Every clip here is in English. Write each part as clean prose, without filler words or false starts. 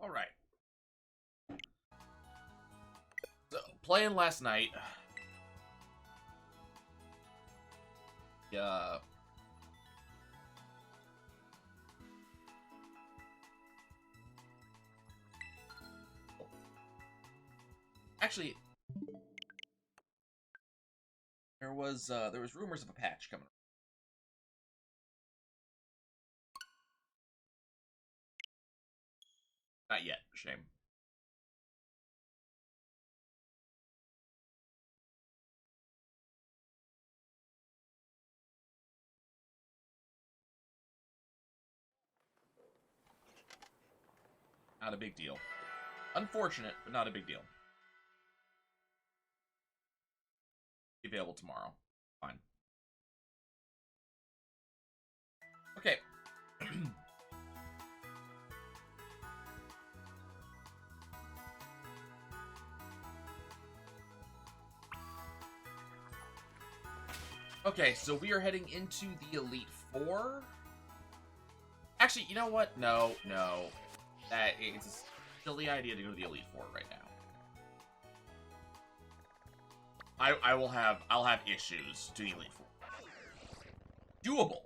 Alright. So, playing last night. Yeah. Actually, there was rumors of a patch coming. Not yet. Shame. Not a big deal. Unfortunate, but not a big deal. Be available tomorrow. Fine. Okay. Okay, so we are heading into the Elite Four. Actually, you know what? No. It's a silly idea to go to the Elite Four right now. I'll have issues to the Elite Four. Doable.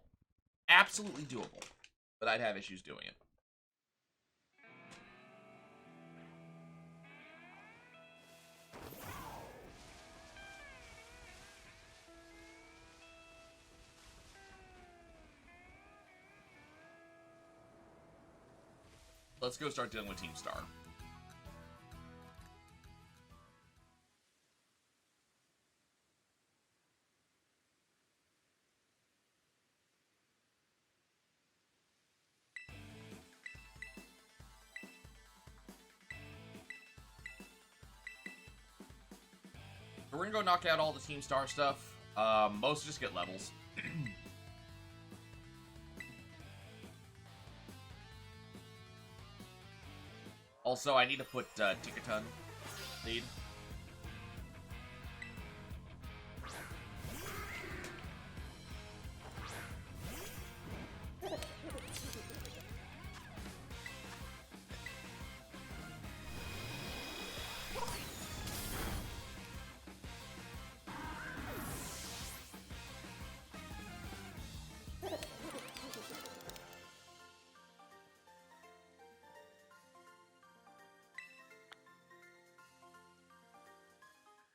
Absolutely doable. But I'd have issues doing it. Let's go start dealing with Team Star. So we're gonna go knock out all the Team Star stuff. Most just get levels. Also, I need to put Tickaton lead.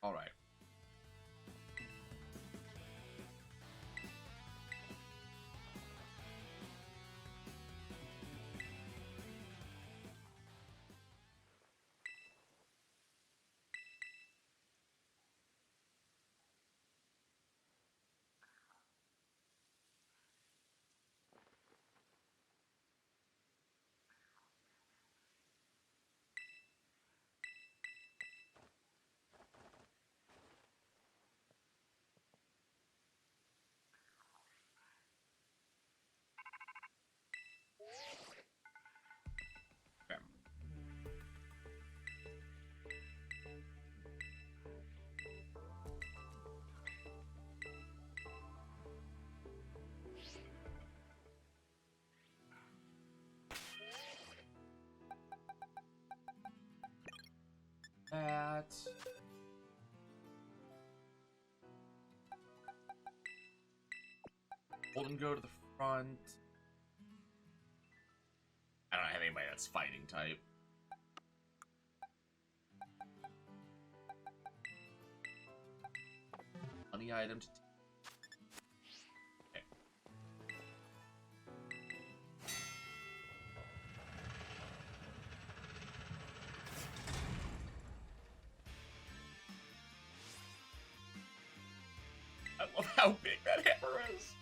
All right. Okay. That. Hold and go to the front. I don't have anybody that's fighting type. Money item to okay. I love how big that hammer is.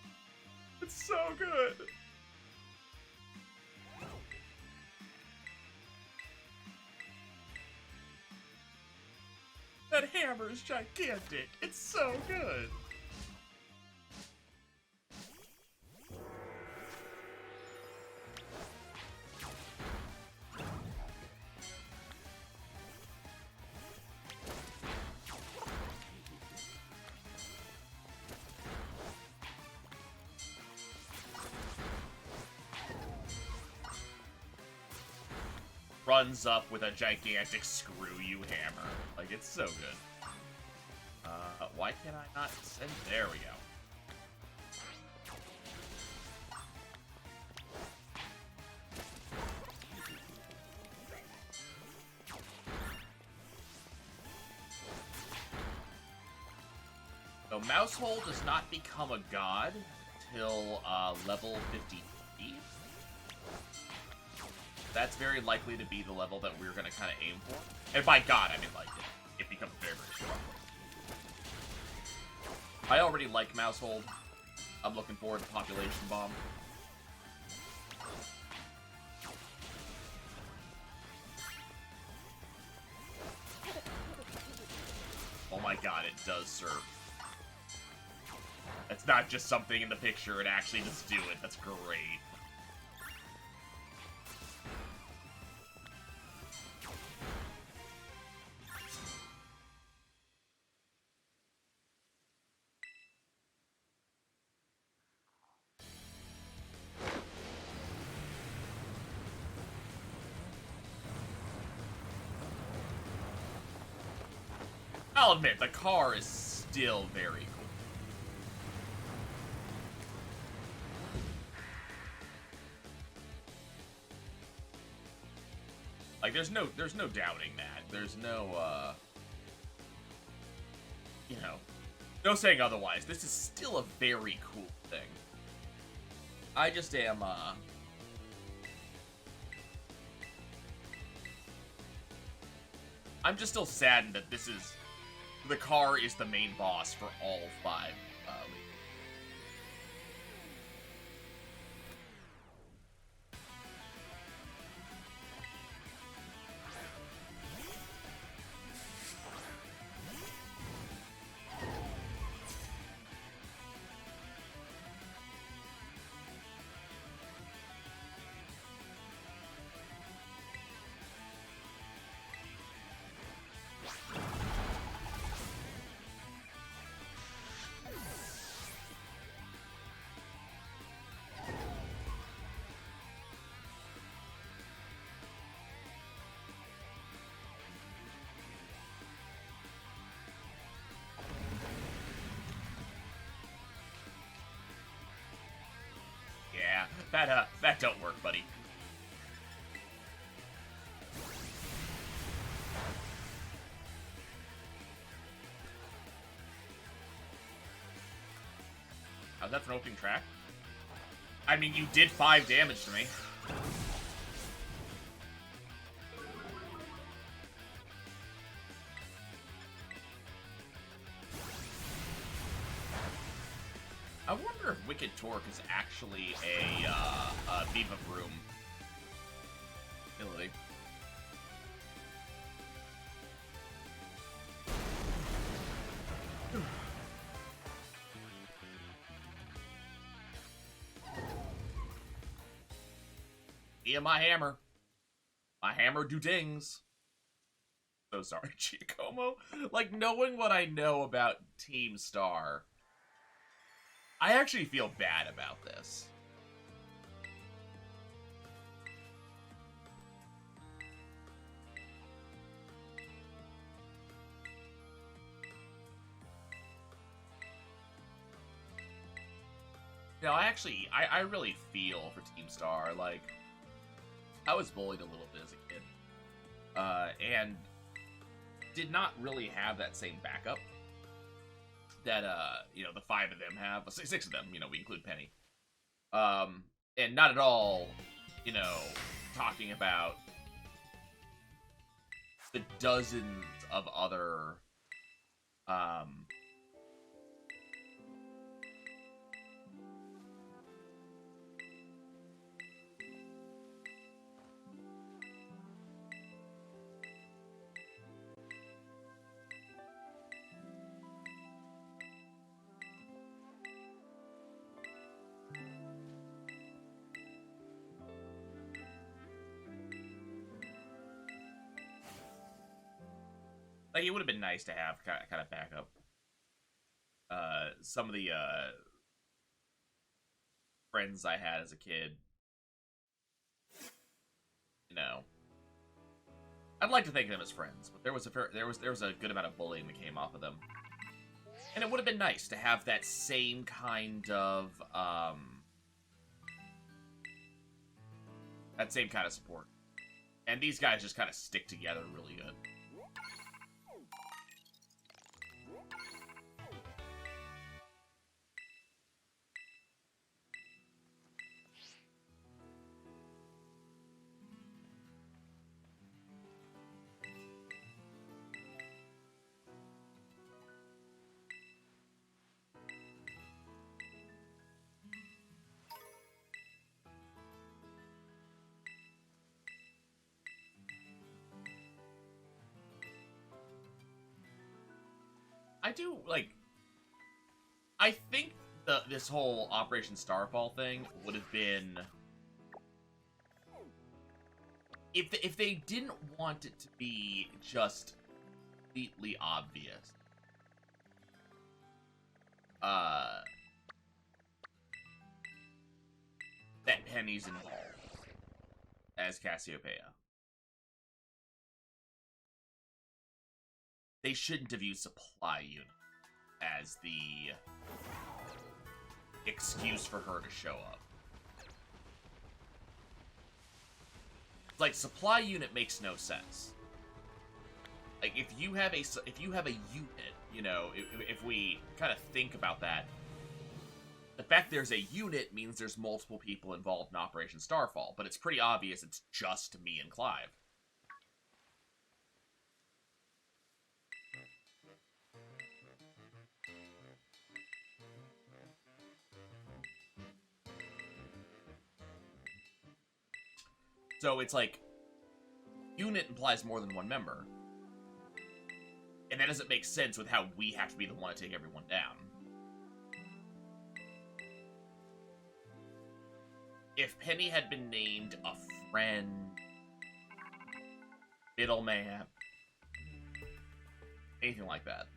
It's so good. That hammer is gigantic. It's so good. runs up with a gigantic screw you hammer. Like, it's so good. Why can I not send? There we go. So Mousehole does not become a god till level 53. That's very likely to be the level that we're going to kind of aim for. And by god, I mean, like, it becomes very, very strong. I already like Mousehole. I'm looking forward to Population Bomb. Oh my god, it does serve. It's not just something in the picture, it actually does do it. That's great. I'll admit, the car is still very cool. Like, there's no doubting that. There's no, you know, no saying otherwise. This is still a very cool thing. I just am, I'm just still saddened that the car is the main boss for all 5 leagues. Yeah, that don't work, buddy. How's that for an opening track? I mean, you did 5 damage to me. I wonder if Wicked Torque is actually a Viva Vroom ability. Me and my hammer. My hammer do dings. So sorry, Giacomo. Like, knowing what I know about Team Star, I actually feel bad about this. No, I really feel for Team Star. Like, I was bullied a little bit as a kid. And did not really have that same backup that, you know, the 5 of them have. 6 of them, you know, we include Penny. And not at all, you know, talking about the dozens of other, like, it would have been nice to have kind of backup. Some of the friends I had as a kid, you know, I'd like to think of them as friends, but there was a good amount of bullying that came off of them. And it would have been nice to have that same kind of support. And these guys just kind of stick together really good. I think this whole Operation Starfall thing would have been... If they didn't want it to be just completely obvious. That Penny's involved as Cassiopeia. They shouldn't have used supply unit as the excuse for her to show up. Like, supply unit makes no sense. Like, if you have a unit, you know, if we kind of think about that, the fact there's a unit means there's multiple people involved in Operation Starfall, but it's pretty obvious it's just me and Clive. So it's like, unit implies more than one member. And that doesn't make sense with how we have to be the one to take everyone down. If Penny had been named a friend, middleman, anything like that.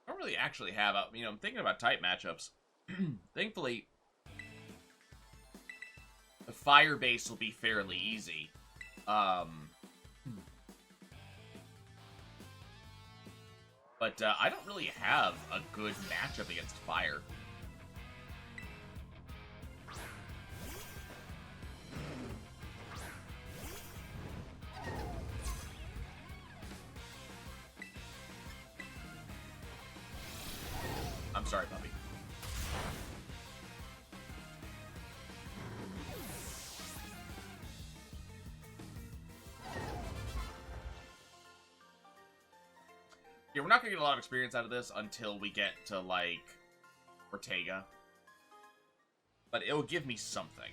I don't really actually have a, I'm thinking about type matchups. Thankfully, the fire base will be fairly easy. But I don't really have a good matchup against fire. I'm sorry, puppy. Yeah, we're not gonna get a lot of experience out of this until we get to, like, Ortega. But it will give me something.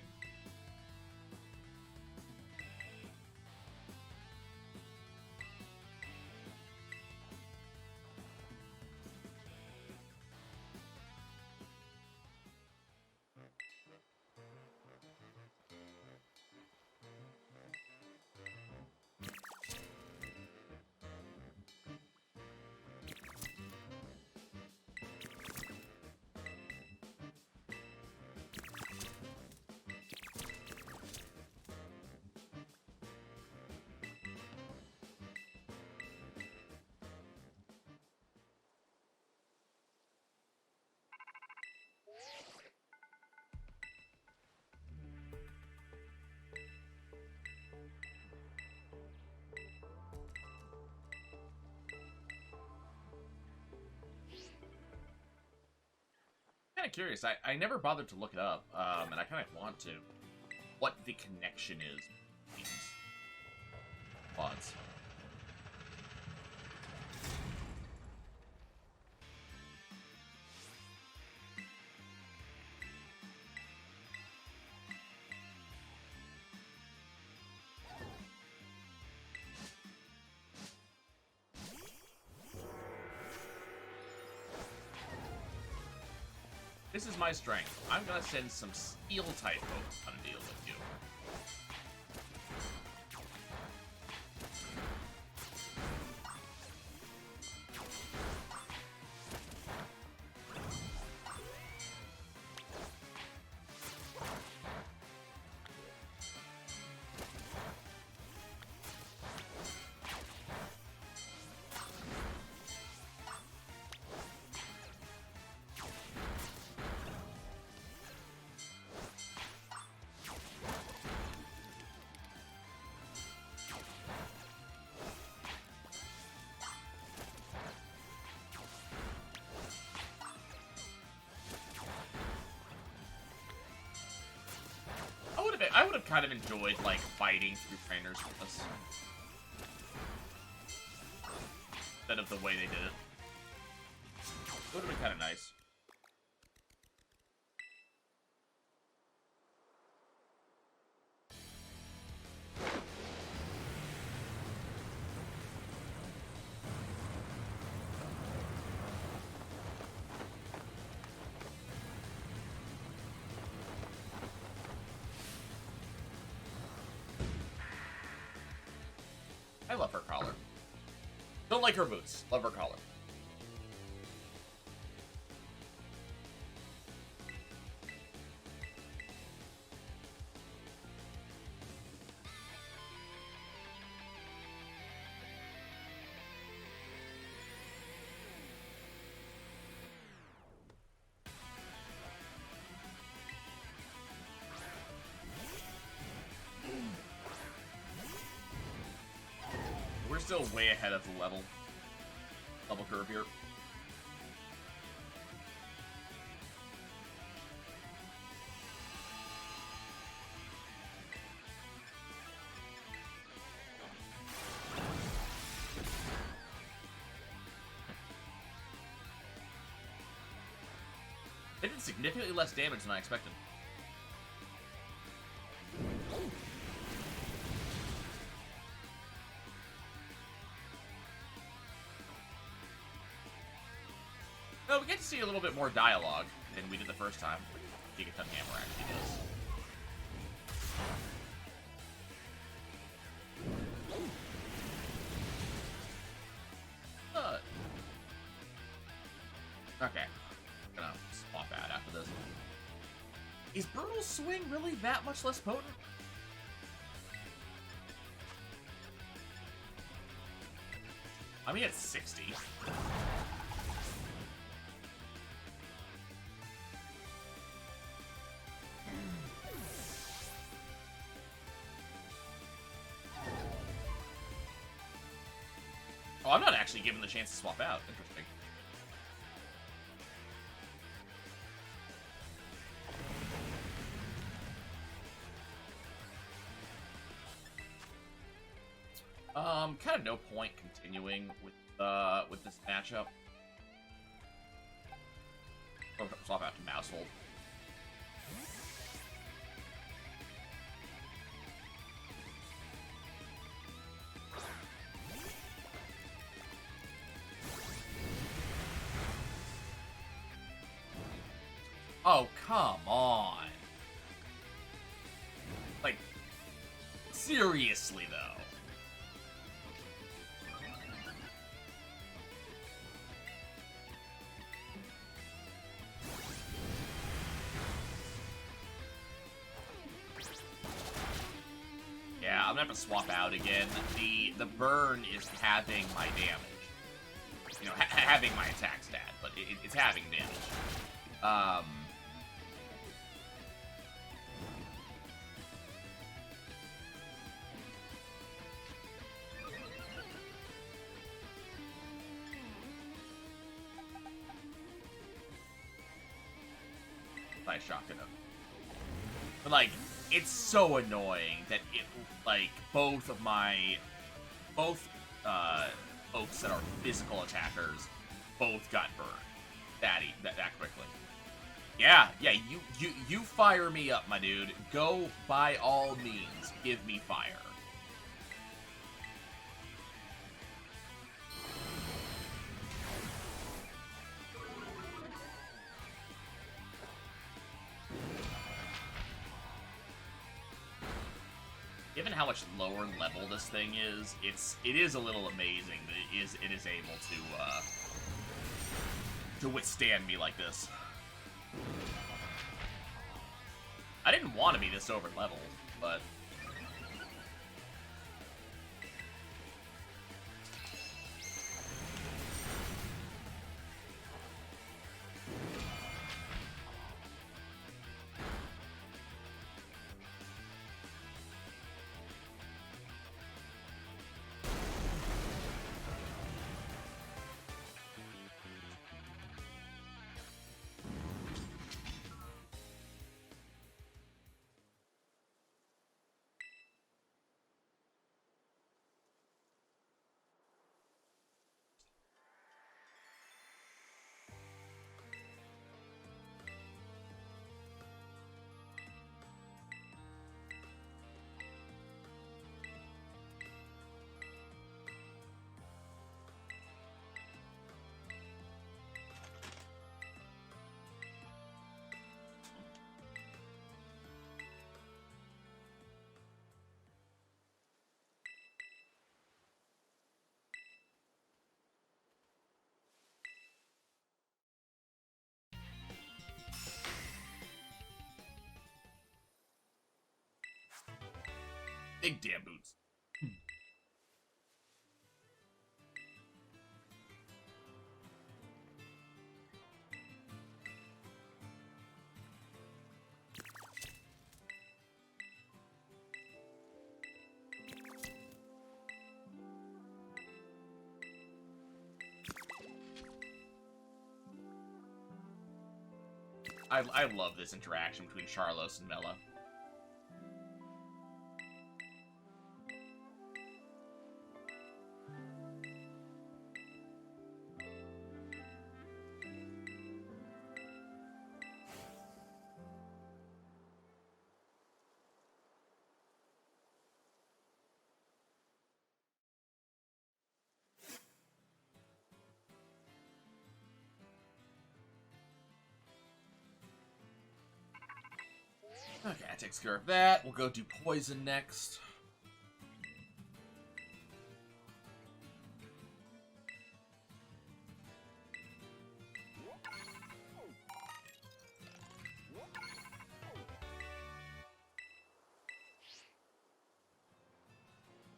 Kind of curious. I never bothered to look it up, and I kind of want to. What the connection is between these pods. This is my strength. I'm gonna send some steel-type folks on a deal with you. I would have kind of enjoyed, like, fighting through trainers with this. Instead of the way they did it. It would have been kind of nice. I love her collar. Don't like her boots. Love her collar. We're still way ahead of the level curve here. They did significantly less damage than I expected. No, we get to see a little bit more dialogue than we did the first time. Gigaton Hammer actually does. Okay. I'm gonna swap out after this. Is Brutal Swing really that much less potent? I mean, it's 60. Oh, I'm not actually given the chance to swap out. Interesting. Kind of no point continuing with this matchup. Oh, swap out to Mousehold. Oh, come on. Like, seriously, though. Yeah, I'm gonna have to swap out again. The burn is having my damage. You know, having my attack stat, but it's having damage. By shocking him. But, like, it's so annoying that it, like, both folks that are physical attackers both got burned that quickly. Yeah, you fire me up, my dude. Go, by all means, give me fire. Given how much lower level this thing is, it is a little amazing that it is able to withstand me like this. I didn't want to be this over leveled, but big damn boots. I love this interaction between Charlos and Mela. Okay, that takes care of that. We'll go do poison next.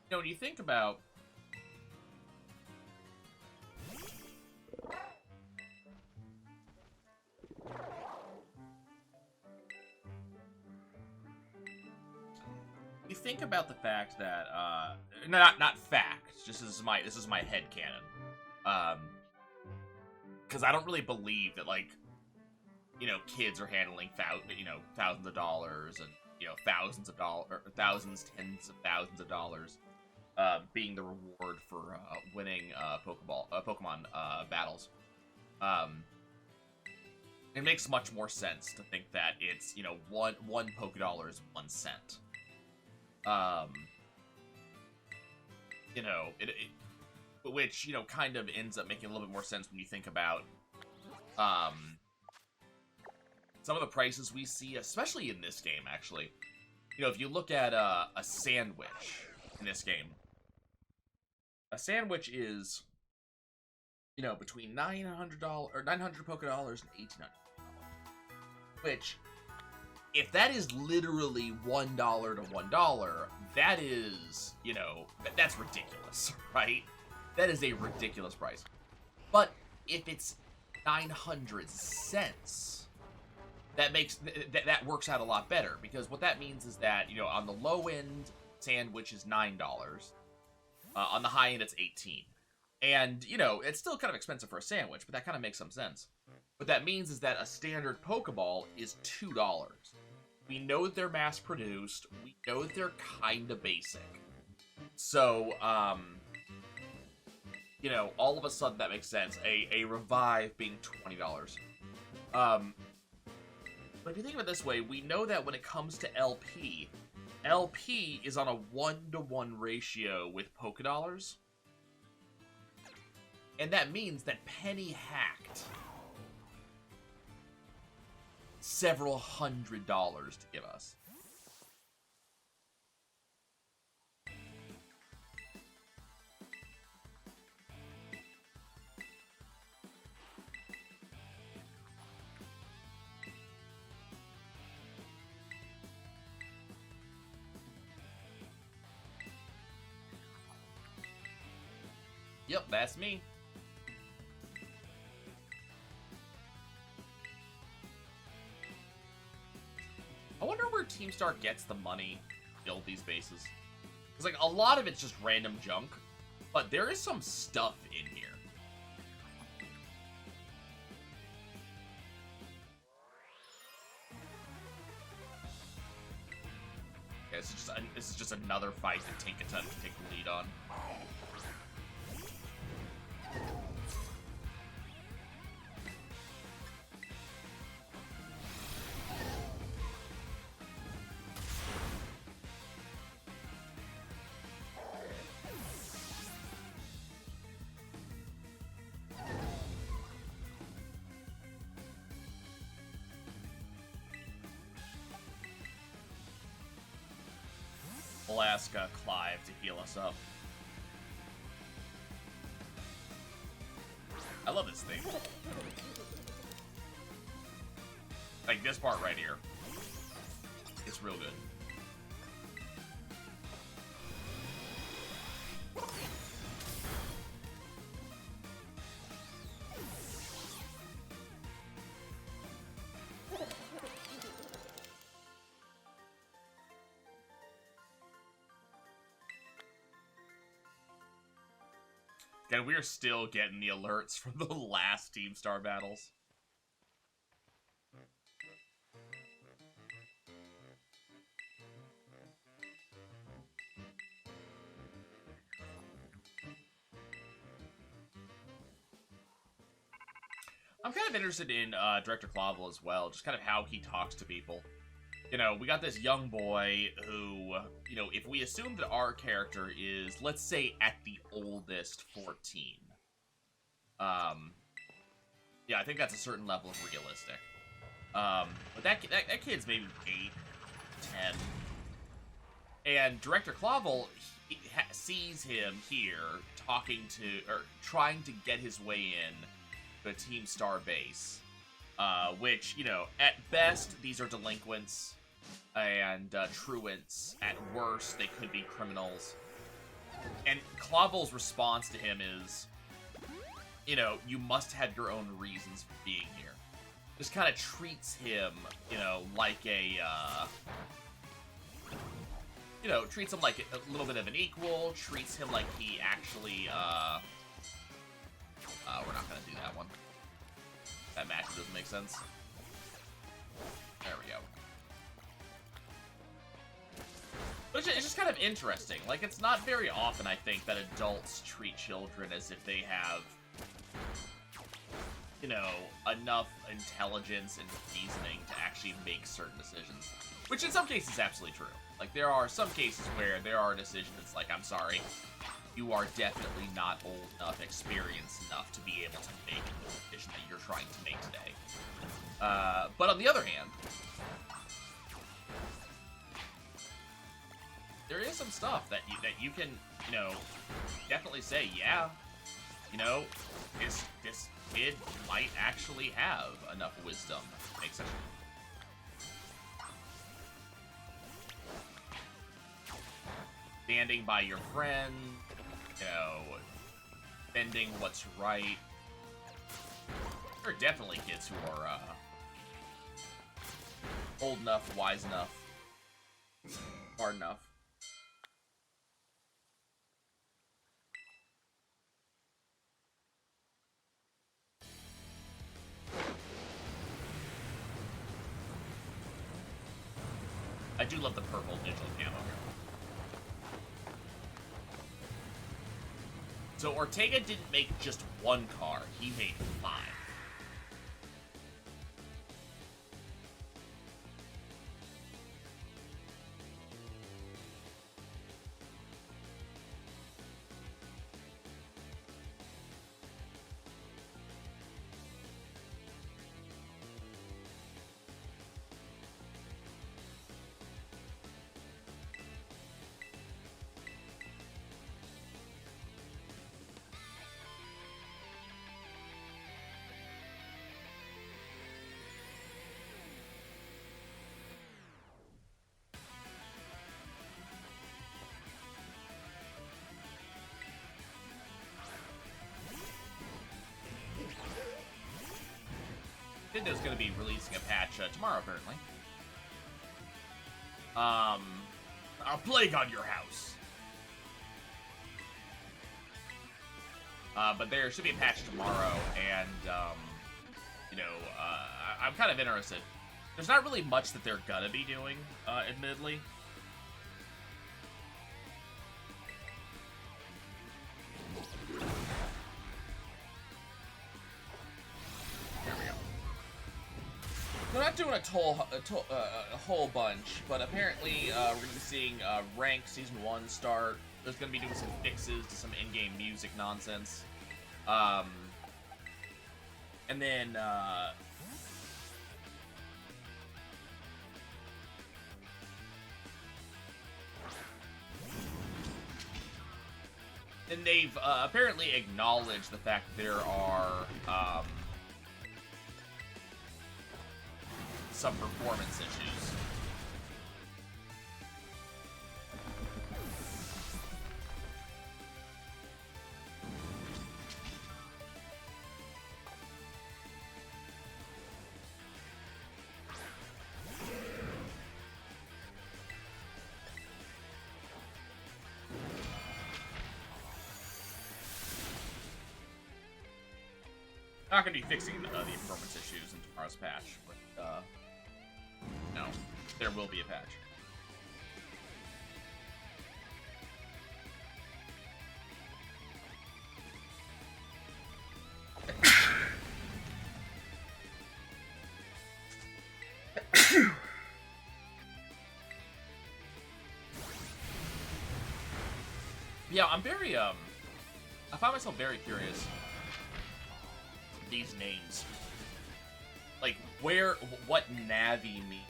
You know, when you think about the fact that not fact, just this is my headcanon. Because I don't really believe that, like, you know, kids are handling thousands of dollars and, you know, thousands, tens of thousands of dollars being the reward for winning Pokemon battles. It makes much more sense to think that it's, you know, one Pokédollar is 1 cent. You know, which, you know, kind of ends up making a little bit more sense when you think about, some of the prices we see, especially in this game, actually. You know, if you look at, a sandwich in this game, a sandwich is, you know, between $900 or 900 Pokédollars and $1,800. Which, if that is literally $1 to $1, that is, you know, that's ridiculous, right? That is a ridiculous price. But if it's 900 cents, that works out a lot better, because what that means is that, you know, on the low end, sandwich is $9. On the high end, it's 18. And, you know, it's still kind of expensive for a sandwich, but that kind of makes some sense. What that means is that a standard Pokeball is $2. We know that they're mass-produced. We know that they're kind of basic. So, you know, all of a sudden that makes sense. A Revive being $20. But if you think of it this way, we know that when it comes to LP is on a 1-to-1 ratio with Pokédollars. And that means that Penny hacked several $100s to give us. Yep, that's me. I wonder where Team Star gets the money to build these bases. Because, like, a lot of it's just random junk, but there is some stuff in here. Okay, this is just another fight that Tinkaton can take the lead on. We'll ask Clive to heal us up. I love this thing. Like, this part right here. It's real good. And we're still getting the alerts from the last Team Star battles. I'm kind of interested in Director Clavel as well, just kind of how he talks to people. You know, we got this young boy who, you know, if we assume that our character is, let's say, at the oldest 14. Yeah, I think that's a certain level of realistic. But that kid's maybe 8, 10. And Director Clavel sees him here talking to, or trying to get his way in the Team Star base. Which, you know, at best, these are delinquents and truants. At worst, they could be criminals. And Clavel's response to him is, you know, you must have your own reasons for being here. Just kind of treats him, you know, like a, you know, treats him like a little bit of an equal, treats him like he actually, we're not gonna do that one. That match doesn't make sense. There we go. But it's just kind of interesting. Like, it's not very often, I think, that adults treat children as if they have, you know, enough intelligence and reasoning to actually make certain decisions. Which in some cases is absolutely true. Like, there are some cases where there are decisions that's like, I'm sorry, you are definitely not old enough, experienced enough to be able to make the decision that you're trying to make today. But on the other hand, there is some stuff that you can, you know, definitely say, yeah, you know, this kid might actually have enough wisdom to make such standing by your friend, you know, bending what's right. There are definitely kids who are old enough, wise enough, smart enough. I do love the purple digital camo here. So Ortega didn't make just one car, he made 5. Nintendo's going to be releasing a patch tomorrow, apparently. A plague on your house. But there should be a patch tomorrow, and, you know, I'm kind of interested. There's not really much that they're gonna be doing, admittedly. There we go. They're not doing a whole bunch, but apparently, we're gonna be seeing Rank Season 1 start. There's gonna be doing some fixes to some in-game music nonsense. And then, and they've apparently acknowledged the fact that there are some performance issues. Not going to be fixing the performance issues in tomorrow's patch, but, no, there will be a patch. Yeah, I'm very, I find myself very curious. These names, like what Navi means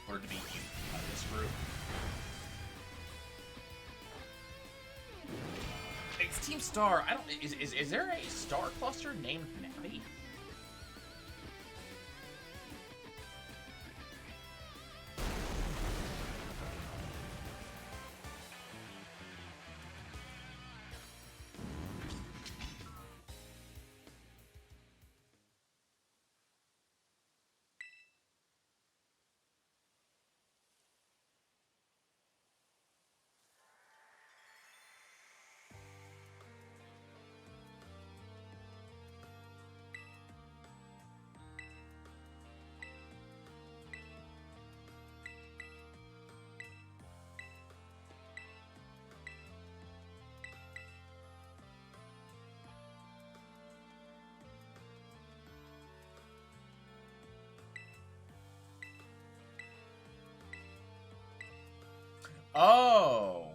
for to be used by this group. It's Team Star. I don't. Is there a star cluster named Navi? Oh.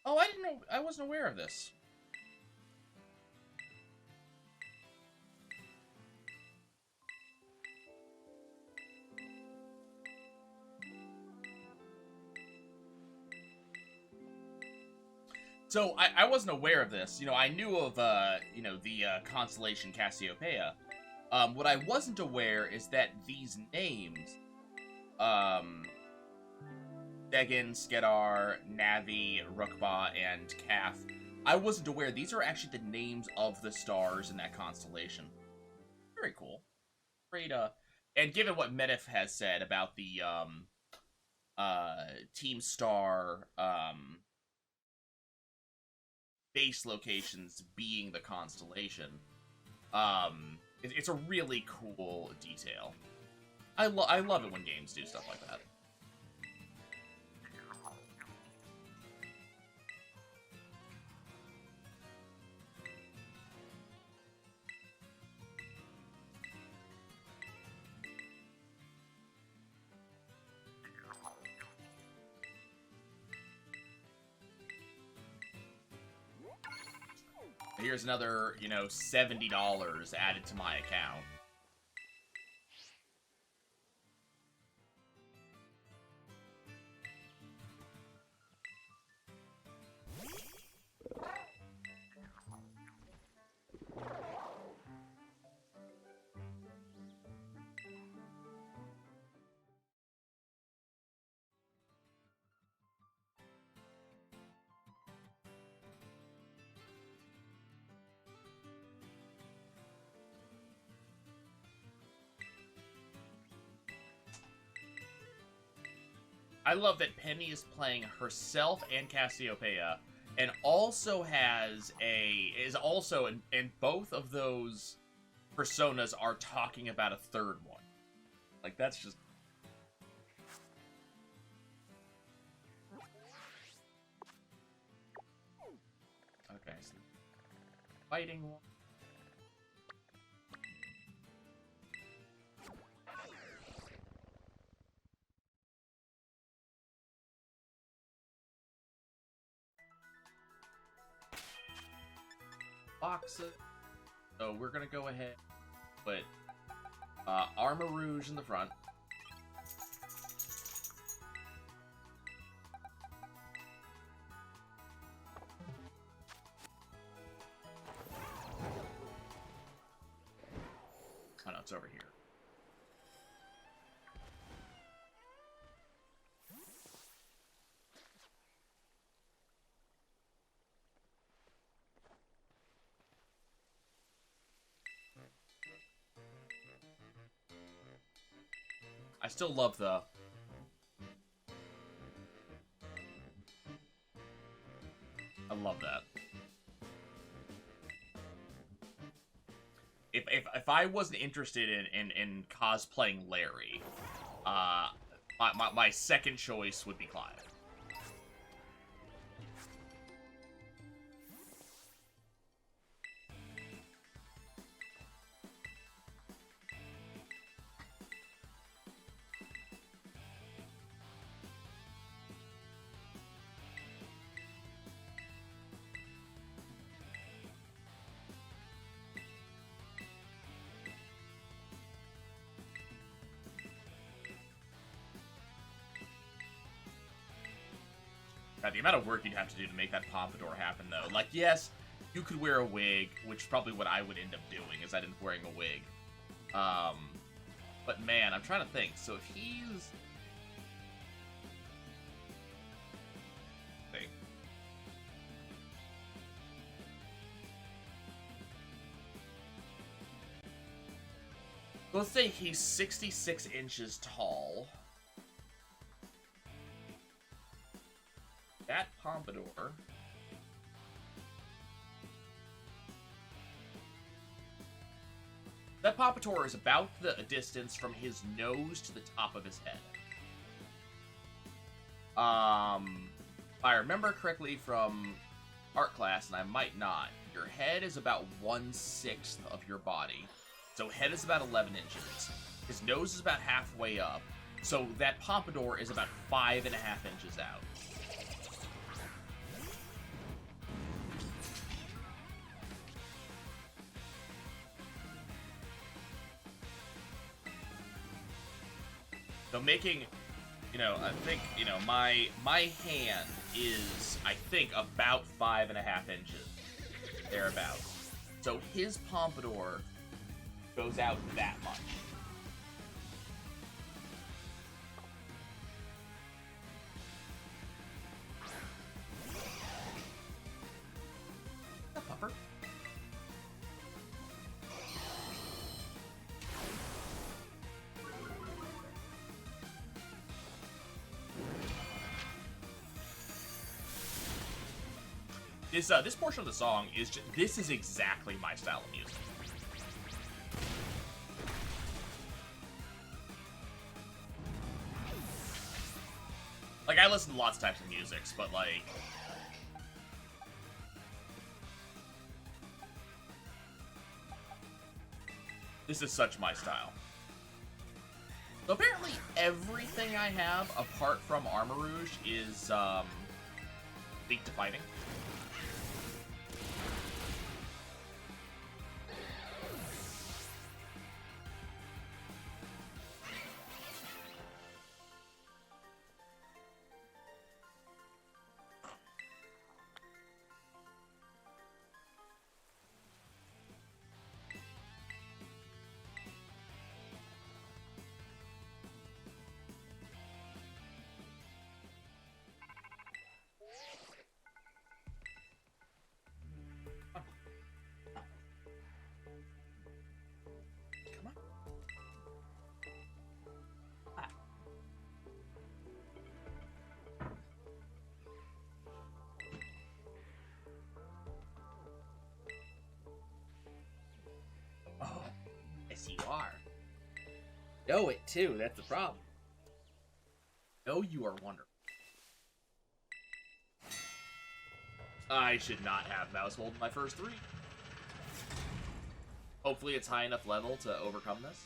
Oh, I didn't know. I wasn't aware of this. So, I wasn't aware of this. You know, I knew of, you know, the constellation Cassiopeia. What I wasn't aware is that these names, Degan, Skedar, Navi, Rukba, and Kaf, I wasn't aware these are actually the names of the stars in that constellation. Very cool. Great, and given what Medivh has said about the, Team Star, base locations being the constellation, it's a really cool detail. I love it when games do stuff like that. Here's another, you know, $70 added to my account. I love that Penny is playing herself and Cassiopeia, and also and both of those personas are talking about a third one. Like, that's just... Okay, so fighting one. Boxes. So we're gonna go ahead, put Armor Rouge in the front. Oh no, it's over here. I still love the... I love that. If I wasn't interested in cosplaying Larry, my second choice would be Clive. God, the amount of work you'd have to do to make that pompadour happen, though. Like, yes, you could wear a wig, which is probably what I would end up doing, is I'd end up wearing a wig. But man, I'm trying to think. So if he's... Think. Let's say he's 66 inches tall. That pompadour... That pompadour is about the distance from his nose to the top of his head. If I remember correctly from art class, and I might not, your head is about 1/6 of your body. So head is about 11 inches. His nose is about halfway up. So that pompadour is about 5.5 inches out. So making, you know, I think, you know, my hand is, I think, about 5.5 inches, thereabouts. So his pompadour goes out that much. A puffer. This portion of the song is just, this is exactly my style of music. Like, I listen to lots of types of musics, but like... This is such my style. So apparently everything I have, apart from Armor Rouge, is, leaked to fighting. Know it, too. That's the problem. Know you are wonderful. I should not have mouse hold in my first 3. Hopefully it's high enough level to overcome this.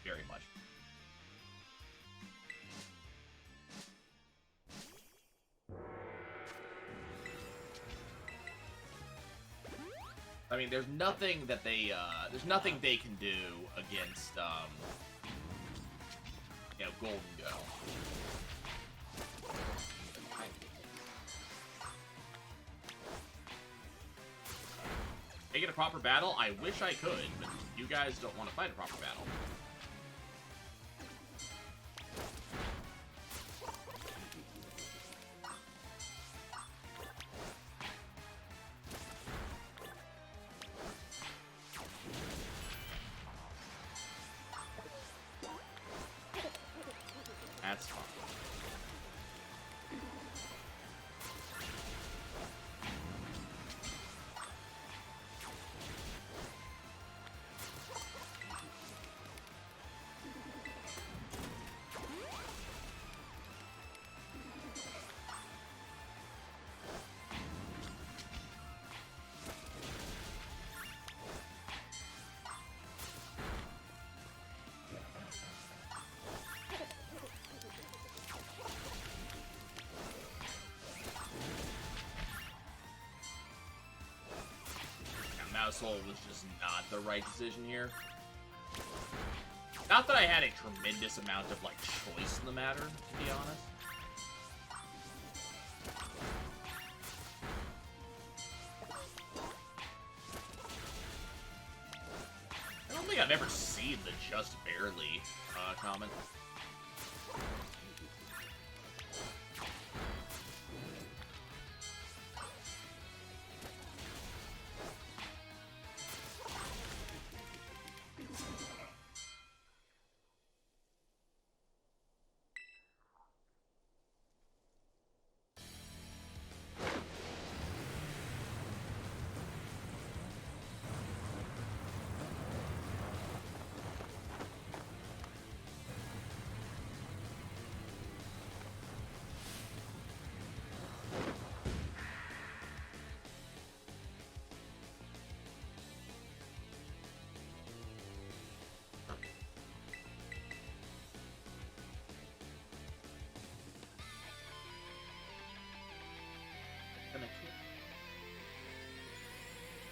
Very much. I mean, there's nothing that there's nothing they can do against, you know, Golden Go. Make it a proper battle? I wish I could, but you guys don't want to fight a proper battle. That's fine. Mouse hold was just not the right decision here. Not that I had a tremendous amount of, like, choice in the matter, to be honest. I don't think I've ever seen the just barely comment.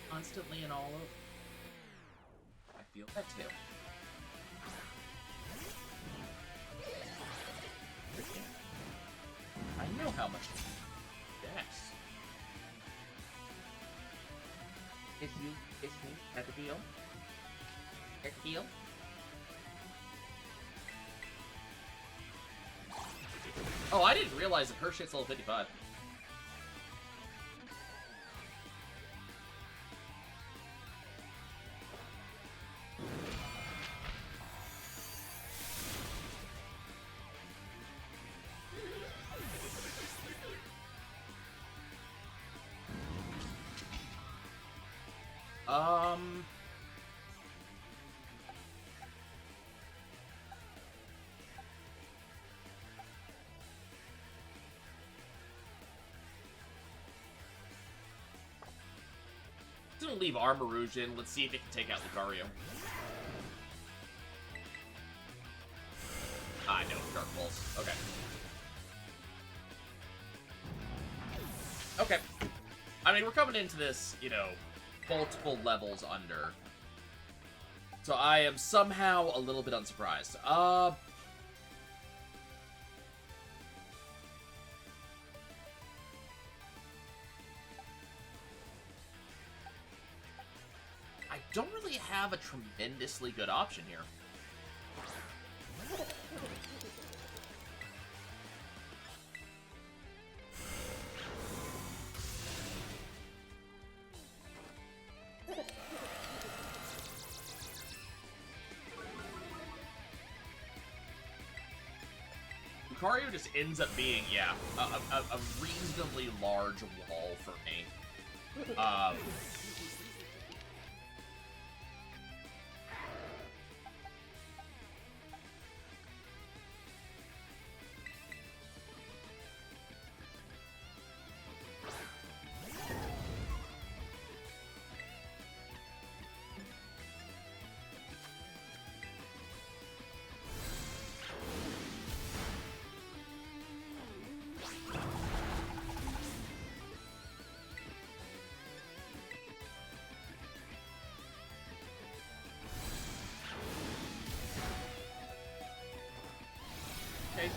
Constantly and all over. I feel that too. I know how much. Yes. It's you. It's me. At the heel. At the heel. Oh, I didn't realize that her shit's level 55. Gonna leave Armarouge in. Let's see if it can take out Lucario. Ah, no, Dark Pulse. Okay. Okay. I mean, we're coming into this, you know, multiple levels under. So I am somehow a little bit unsurprised. I don't really have a tremendously good option here. Lucario just ends up being, yeah, a reasonably large wall for me.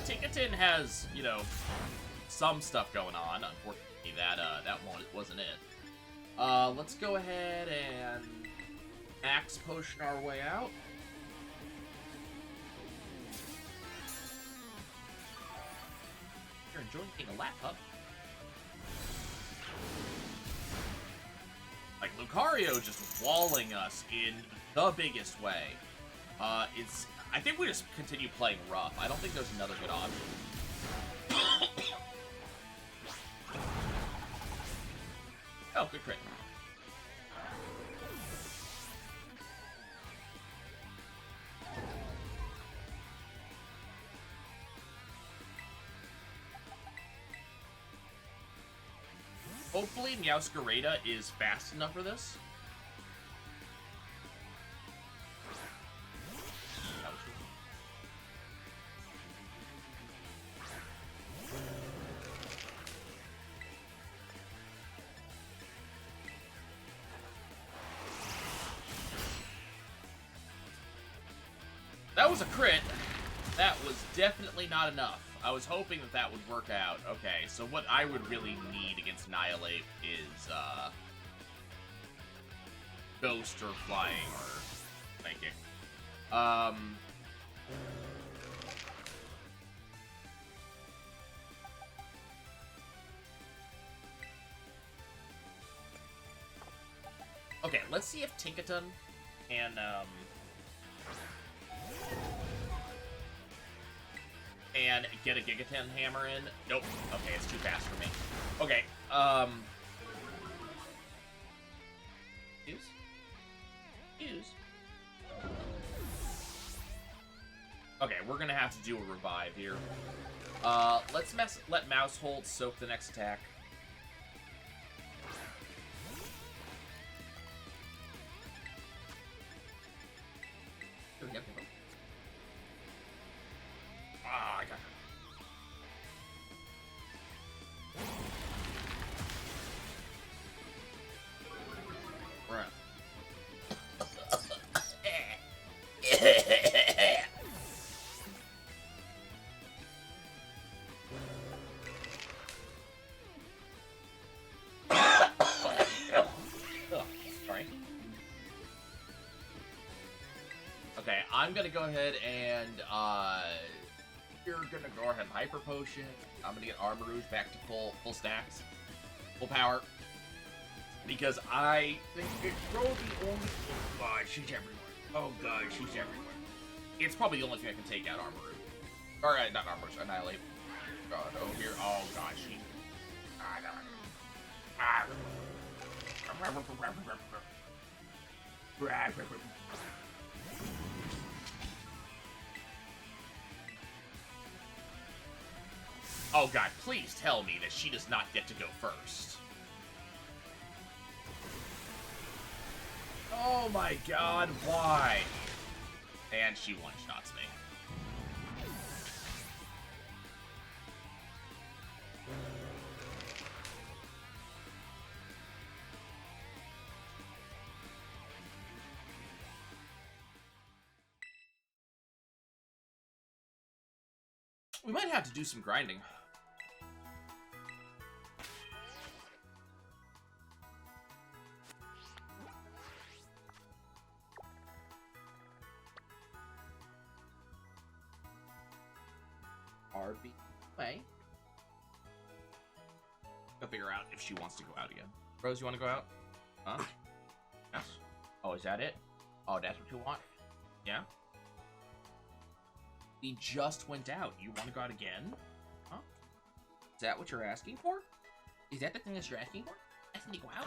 Tinkaton has, you know, some stuff going on. Unfortunately, that one wasn't it. Let's go ahead and max potion our way out. You're enjoying being a lap pup. Like, Lucario just walling us in the biggest way. I think we just continue playing rough. I don't think there's another good option. Oh, good crit. Hopefully, Meowscarada is fast enough for this. That was a crit. That was definitely not enough. I was hoping that that would work out. Okay, so what I would really need against Annihilate is, Ghost or Flying or Psychic. Okay, let's see if Tinkaton can, and get a Gigaton hammer in. Nope. Okay, it's too fast for me. Okay, Use. Okay, we're gonna have to do a revive here. Let's let Mousehold soak the next attack. Here we go. Ah, I got her. Right. Sorry. Okay, I'm gonna go ahead and you're gonna go ahead and Hyper Potion. I'm gonna get Armor Rouge back to full stacks, full power, because I think it's probably the only. Oh god, she's everywhere. Oh god, she's everywhere. It's probably the only thing I can take out Armor Rouge. Or not Armor Rouge, Annihilate. God, oh here, oh god, she. Oh god, please tell me that she does not get to go first. Oh my god, why? And she one-shots me. We might have to do some grinding. RB way. Go figure out if she wants to go out again. Rose, you want to go out? Huh? Yes. Oh, is that it? Oh, that's what you want? Yeah? We just went out. You want to go out again? Huh? Is that what you're asking for? Is that the thing that you're asking for? Asking to go out?